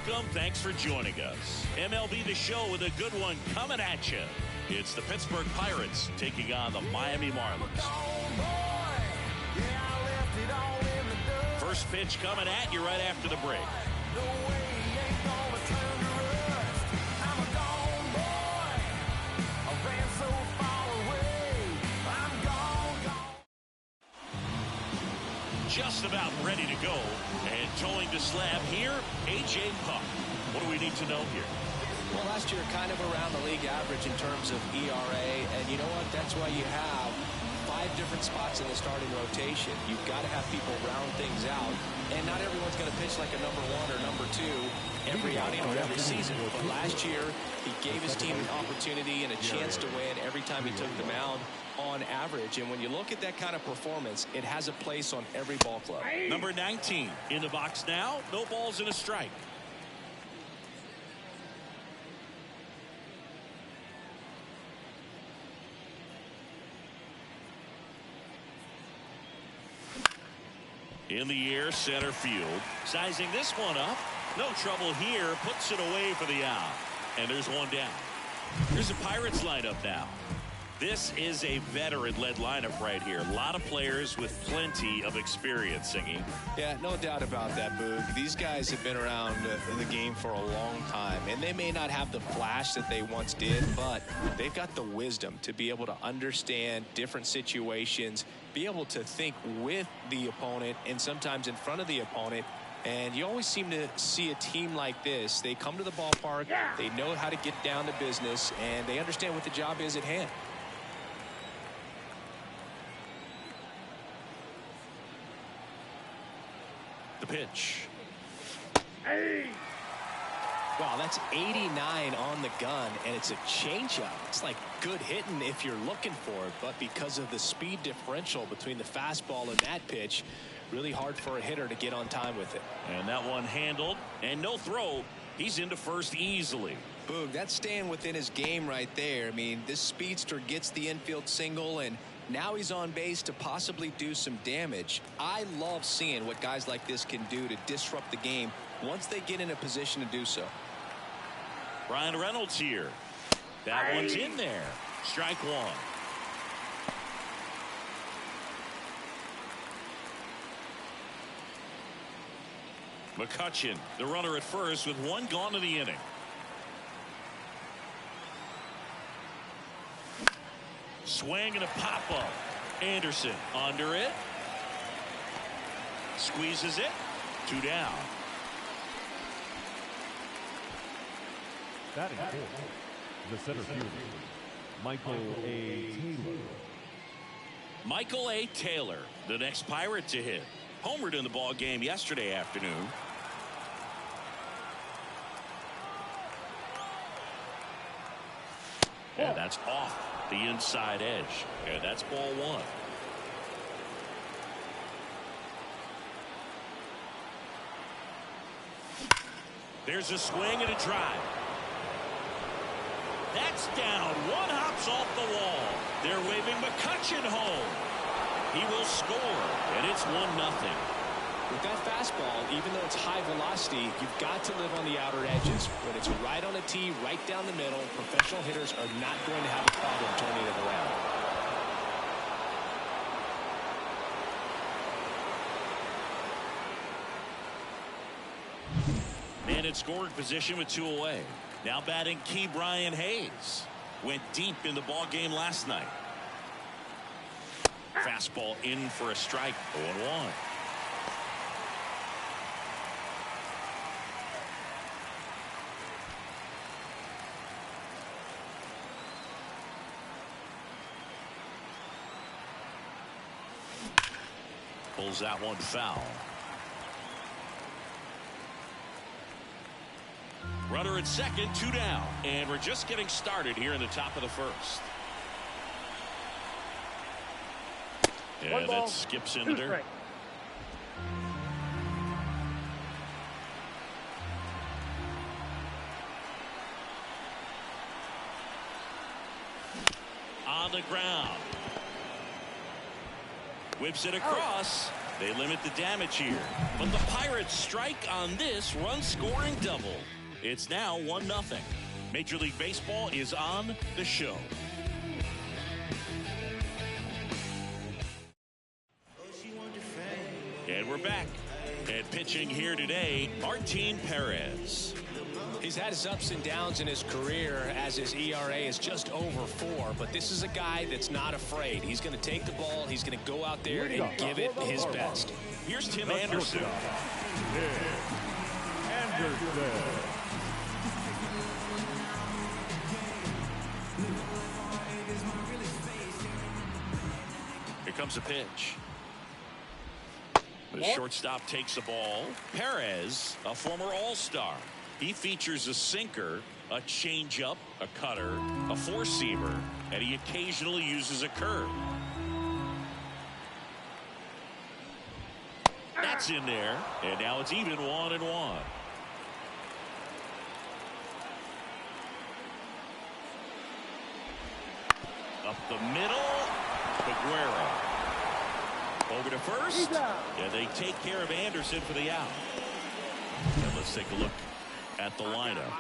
Welcome. Thanks for joining us. MLB The Show with a good one coming at you. It's the Pittsburgh Pirates taking on the Miami Marlins. First pitch coming at you right after the break. Just about ready to go, and towing the slab here, A.J. Puck. What do we need to know here? Well, last year kind of around the league average in terms of ERA, and you know what? That's why you have 5 different spots in the starting rotation. You've got to have people round things out, and not everyone's going to pitch like a number 1 or number 2 every outing or every season. But last year, he gave his team an opportunity and a chance to win every time he took the mound on average. And when you look at that kind of performance, it has a place on every ball club. Number 19 in the box now. No balls and a strike. In the air, center field. Sizing this one up. No trouble here. Puts it away for the out. And there's one down. Here's the Pirates lineup now. This is a veteran-led lineup right here. A lot of players with plenty of experience, Singy. Yeah, no doubt about that, Boog. These guys have been around the game for a long time, and they may not have the flash that they once did, but they've got the wisdom to be able to understand different situations, be able to think with the opponent and sometimes in front of the opponent. And you always seem to see a team like this. They come to the ballpark, they know how to get down to business, and they understand what the job is at hand. The pitch. Hey. Wow, that's 89 on the gun, and it's a changeup. It's like good hitting if you're looking for it, but because of the speed differential between the fastball and that pitch, really hard for a hitter to get on time with it. And that one handled, and no throw. He's into first easily. Boog, that's staying within his game right there. I mean, this speedster gets the infield single, and now he's on base to possibly do some damage. I love seeing what guys like this can do to disrupt the game once they get in a position to do so. Ryan Reynolds here. That one's in there. Strike one. McCutchen, the runner at first with one gone in the inning. Swing and a pop-up. Anderson under it. Squeezes it. 2 down. Batting fourth, the center fielder, Michael A. Taylor. Michael A. Taylor, the next Pirate to hit. Homered in the ball game yesterday afternoon. And that's off the inside edge. And that's ball 1. There's a swing and a drive. That's down. One hops off the wall. They're waving McCutchen home. He will score, and it's 1-0. With that fastball, even though it's high velocity, you've got to live on the outer edges. When it's right on a tee, right down the middle, professional hitters are not going to have a problem turning it around. Man in scoring position with 2 away. Now batting Key Brian Hayes. Went deep in the ball game last night. Fastball in for a strike. 0-1. Pulls that one foul. Runner at second, 2 down. And we're just getting started here in the top of the first. Yeah, that skips in the dirt. On the ground. Whips it across. They limit the damage here. But the Pirates strike on this run-scoring double. It's now 1-0. Major League Baseball is on the show. And we're back. And pitching here today, Martin Perez. He's had his ups and downs in his career as his ERA is just over 4. But this is a guy that's not afraid. He's going to take the ball. He's going to go out there and give it his best. Here's Tim Anderson. Here comes a pitch. The shortstop takes the ball. Perez, a former All-Star. He features a sinker, a changeup, a cutter, a four-seamer, and he occasionally uses a curve. That's in there, and now it's even 1-1. Up the middle, Aguero. Over to first, and they take care of Anderson for the out. And let's take a look at the lineup.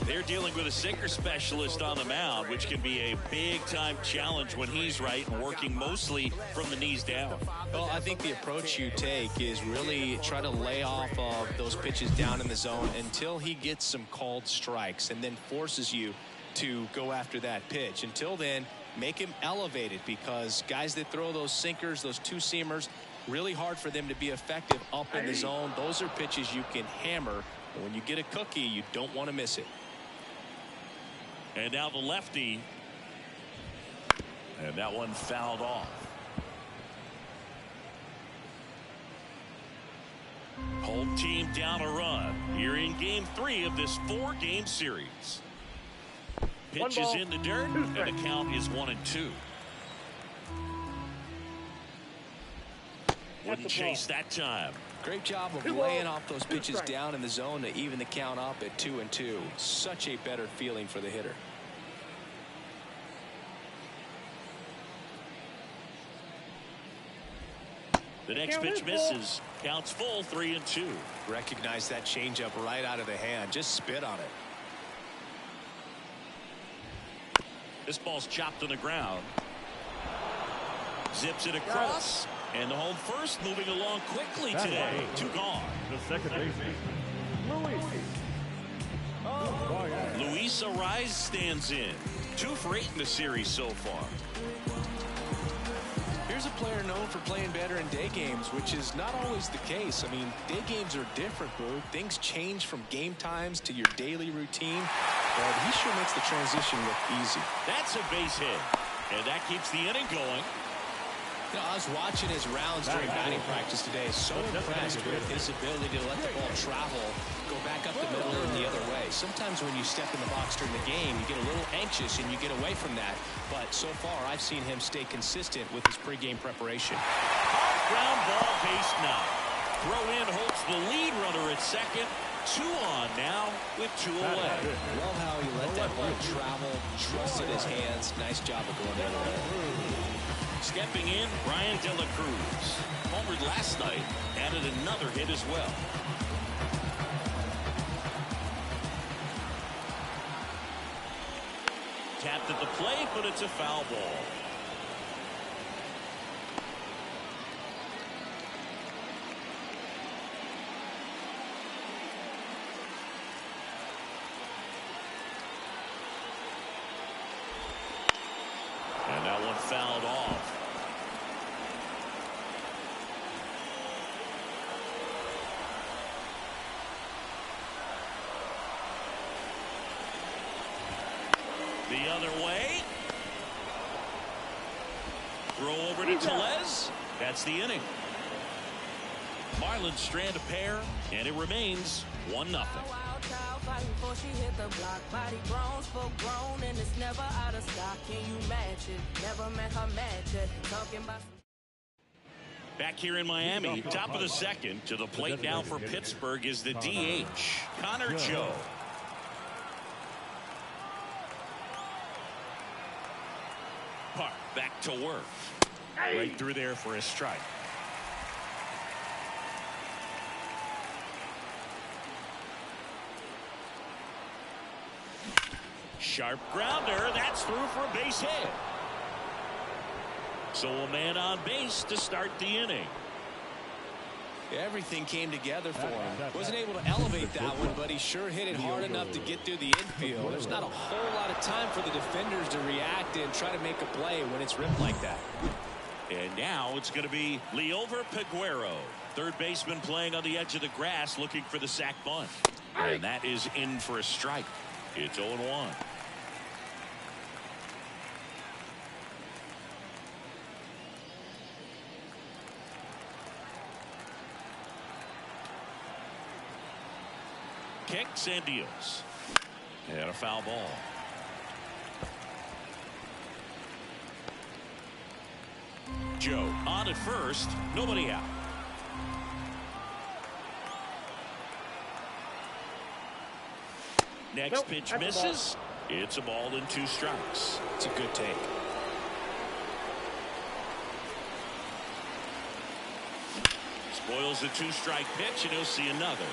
They're dealing with a sinker specialist on the mound, which can be a big-time challenge when he's right and working mostly from the knees down. Well, I think the approach you take is really try to lay off of those pitches down in the zone until he gets some called strikes and then forces you to go after that pitch. Until then, make him elevated, because guys that throw those sinkers, those two-seamers, really hard for them to be effective up in the zone. Those are pitches you can hammer. And when you get a cookie, you don't want to miss it. And now the lefty. And that one fouled off. Home team down a run here in game 3 of this 4-game series. Pitch is in the dirt, and the count is 1-2. Wouldn't chase that time. Great job of laying off those pitches down in the zone to even the count up at 2-2. Such a better feeling for the hitter. The next pitch misses. Counts full, 3-2. Recognize that changeup right out of the hand. Just spit on it. This ball's chopped on the ground. Zips it across. And the home first moving along quickly today. 2 gone. The second baseman, Luis Ariz stands in. 2 for 8 in the series so far. Here's a player known for playing better in day games, which is not always the case. I mean, day games are different, bro. Things change from game times to your daily routine. But he sure makes the transition look easy. That's a base hit. And that keeps the inning going. You know, I was watching his rounds during batting practice today. So impressed with his ability to let the ball travel, go back up the middle and the other way. Sometimes when you step in the box during the game, you get a little anxious and you get away from that. But so far, I've seen him stay consistent with his pregame preparation. Hard ground ball, base knock. Throw in holds the lead runner at second. 2 on now with 2 away. Love how he let that ball travel, trusted his hands. Nice job of going the other way. Stepping in, Brian De La Cruz. Homered last night, added another hit as well. Tapped at the plate, but it's a foul ball. And that one fouled off. The other way. Throw over to Tellez. That's the inning. Marlins strand a pair, and it remains 1-0. Before she hit the block, body grown, spoke grown, and it's never out of stock. Can you match it? Never met her match it. Talking about Back here in Miami, top of the second. To the plate now for Pittsburgh is the DH, Connor Joe. Park back to work. Right through there for a strike. Sharp grounder. That's through for a base hit. So a man on base to start the inning. Everything came together for him. Wasn't able to elevate that one, but he sure hit it hard enough to get through the infield. There's not a whole lot of time for the defenders to react and try to make a play when it's ripped like that. And now it's going to be Liover Peguero, third baseman, playing on the edge of the grass, looking for the sac bunt. And that is in for a strike. It's 0-1. Kicks and deals. And a foul ball. Joe on at first, nobody out. Next pitch misses. It's a ball and 2 strikes. It's a good take. Spoils the 2-strike pitch, and he'll see another.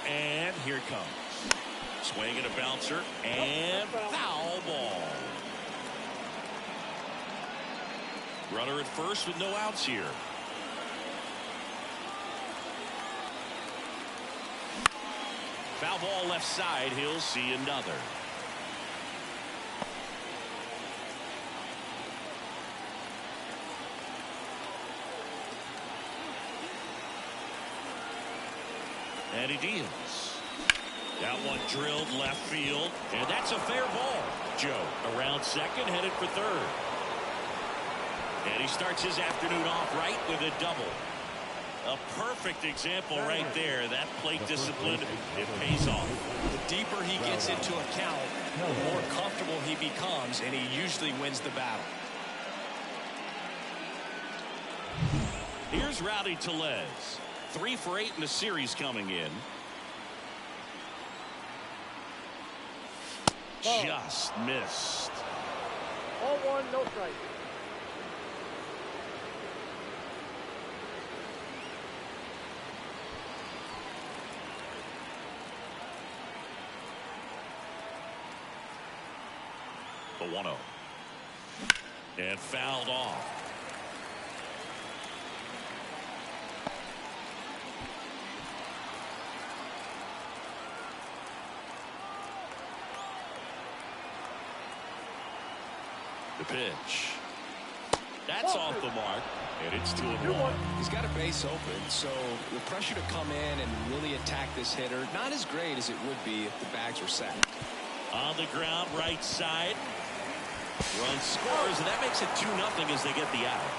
And here it comes. Swing and a bouncer, and foul ball. Runner at first with no outs here. Foul ball left side. He'll see another. And he deals. That one drilled left field, and that's a fair ball. Joe around second, headed for third. And he starts his afternoon off right with a double. A perfect example right there. That plate discipline, it pays off. The deeper he gets into a count, the more comfortable he becomes, and he usually wins the battle. Here's Rowdy Tellez. 3 for 8 in the series coming in. Just missed. 0-1, no strike. The 1-0. And fouled off. The pitch. That's off the mark, and it's 2-1. He's got a base open, so the pressure to come in and really attack this hitter, not as great as it would be if the bags were set. On the ground, right side. Run scores, and that makes it 2-0 as they get the out.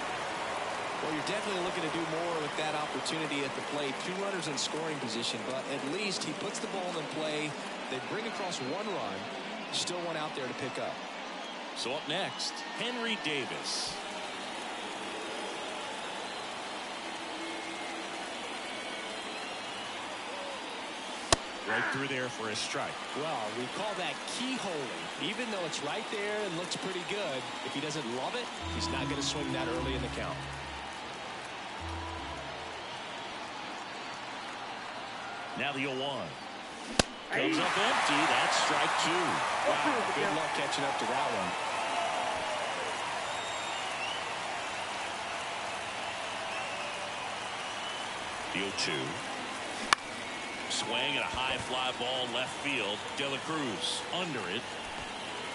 Well, you're definitely looking to do more with that opportunity at the plate. 2 runners in scoring position, but at least he puts the ball in play. They bring across 1 run. Still one out there to pick up. So up next, Henry Davis. Right through there for a strike. Well, we call that keyholing. Even though it's right there and looks pretty good, if he doesn't love it, he's not going to swing that early in the count. Now the 0-1. Comes up empty. That's strike 2. Wow, good luck catching up to that one. The 0-2. Swing and a high fly ball left field. De La Cruz under it.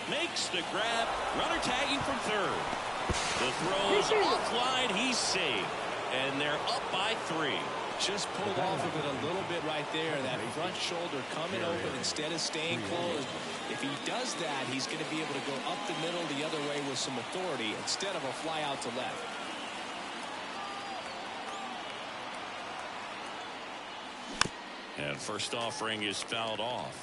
Makes the grab. Runner tagging from third. The throw's offline. He's safe. And they're up by 3. Just pulled off of it a little bit right there. That front shoulder coming open instead of staying closed. If he does that, he's going to be able to go up the middle the other way with some authority instead of a fly out to left. And first offering is fouled off.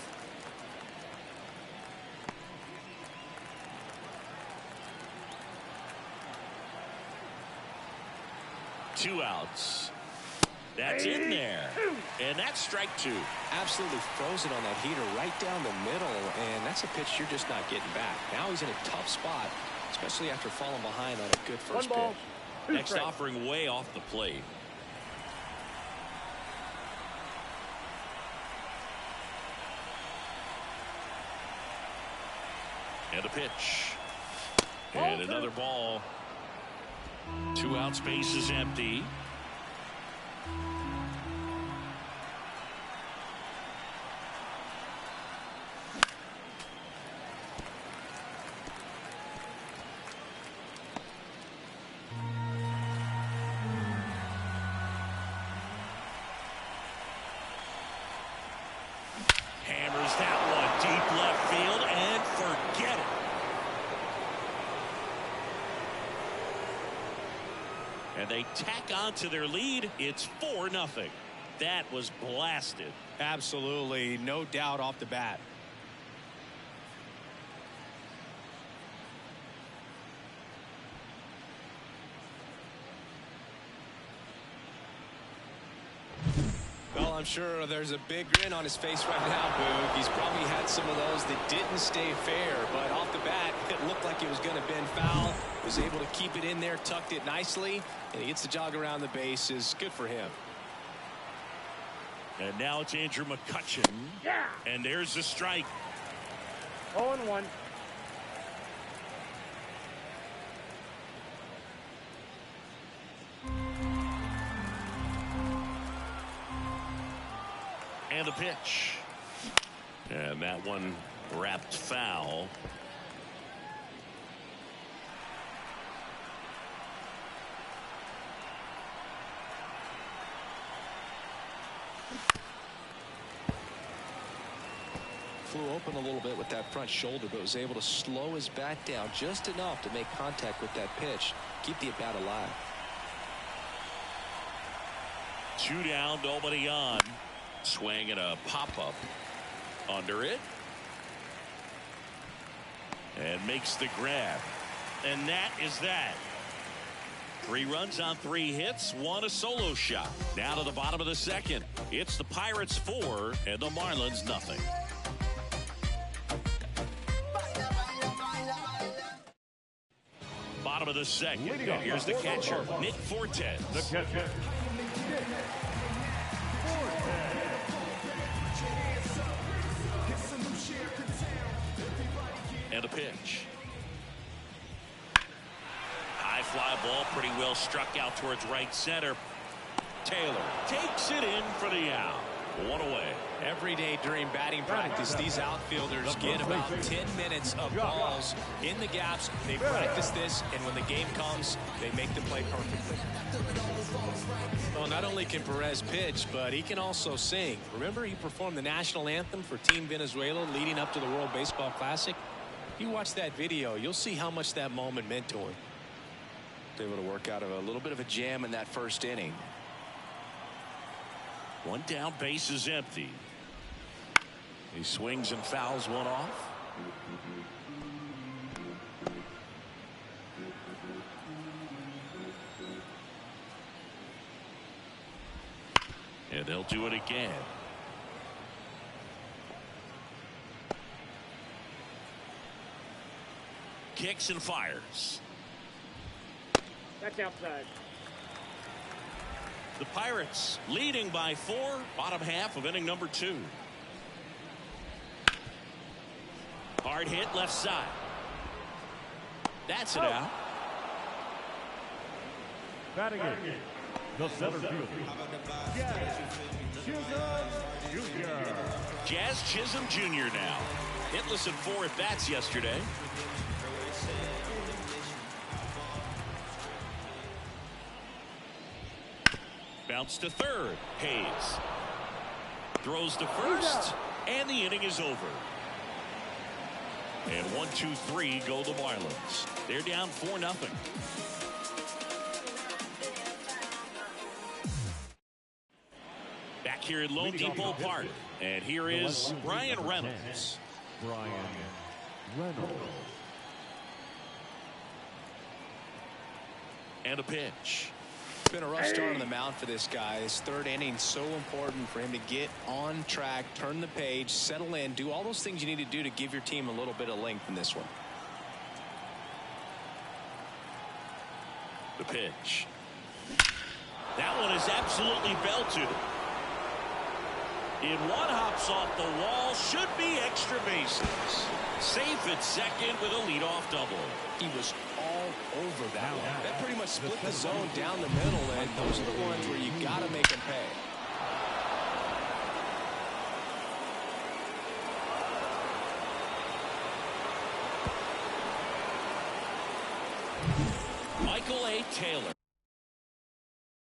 Two outs. That's in there. And that's strike two. Absolutely frozen on that heater right down the middle, and that's a pitch you're just not getting back. Now he's in a tough spot, especially after falling behind on a good first pitch. Next offering way off the plate. And a pitch. And another ball. 2 outs, base is empty. Hammers that one deep left field and forget it. And they tack on to their lead. It's 4-0. That was blasted. Absolutely, no doubt off the bat. Well, I'm sure there's a big grin on his face right now, Boog. He's probably had some of those that didn't stay fair, but off the bat, it looked like it was going to bend foul. Was able to keep it in there, tucked it nicely, and he gets the jog around the bases. Good for him. And now it's Andrew McCutchen. Yeah. And there's the strike. 0-1. And the pitch. And that one wrapped foul. Flew open a little bit with that front shoulder, but was able to slow his bat down just enough to make contact with that pitch. Keep the at-bat alive. 2 down, nobody on. Swing and a pop-up under it. And makes the grab. And that is that. 3 runs on 3 hits, 1 a solo shot. Now to the bottom of the second. It's the Pirates 4 and the Marlins nothing. Bottom of the second. And here's the catcher, Nick Fortes. The catcher. And a pitch. High fly ball, pretty well struck out towards right center. Taylor takes it in for the out. 1 away. Every day during batting practice, these outfielders get about 10 minutes of balls in the gaps. They practice this, and when the game comes, they make the play perfectly. Well, not only can Perez pitch, but he can also sing. Remember, he performed the national anthem for Team Venezuela leading up to the World Baseball Classic. If you watch that video, you'll see how much that moment meant to him. Able to work out of a little bit of a jam in that first inning. 1 down, base is empty. He swings and fouls one off. And they'll do it again. Kicks and fires. That's outside. The Pirates leading by 4, bottom half of inning number 2. Hard hit left side. That's it out. Batting it. The center fielder. Jazz Chisholm Jr. now. Hitless in 4 at-bats yesterday. Bounce to third. Hayes throws to first, and the inning is over. And 1, 2, 3 go the Marlins. They're down 4-0. Back here at Lone Depot Park, and here is Brian Reynolds. Brian Reynolds. And a pitch. It's been a rough start on the mound for this guy. His third inning so important for him to get on track, turn the page, settle in, do all those things you need to do to give your team a little bit of length in this one. The pitch. That one is absolutely belted. In one hops off the wall, should be extra bases. Safe at second with a leadoff double. He was all over that one. That pretty much split the zone down the middle, and those are the ones where you got to make them pay. Michael A. Taylor.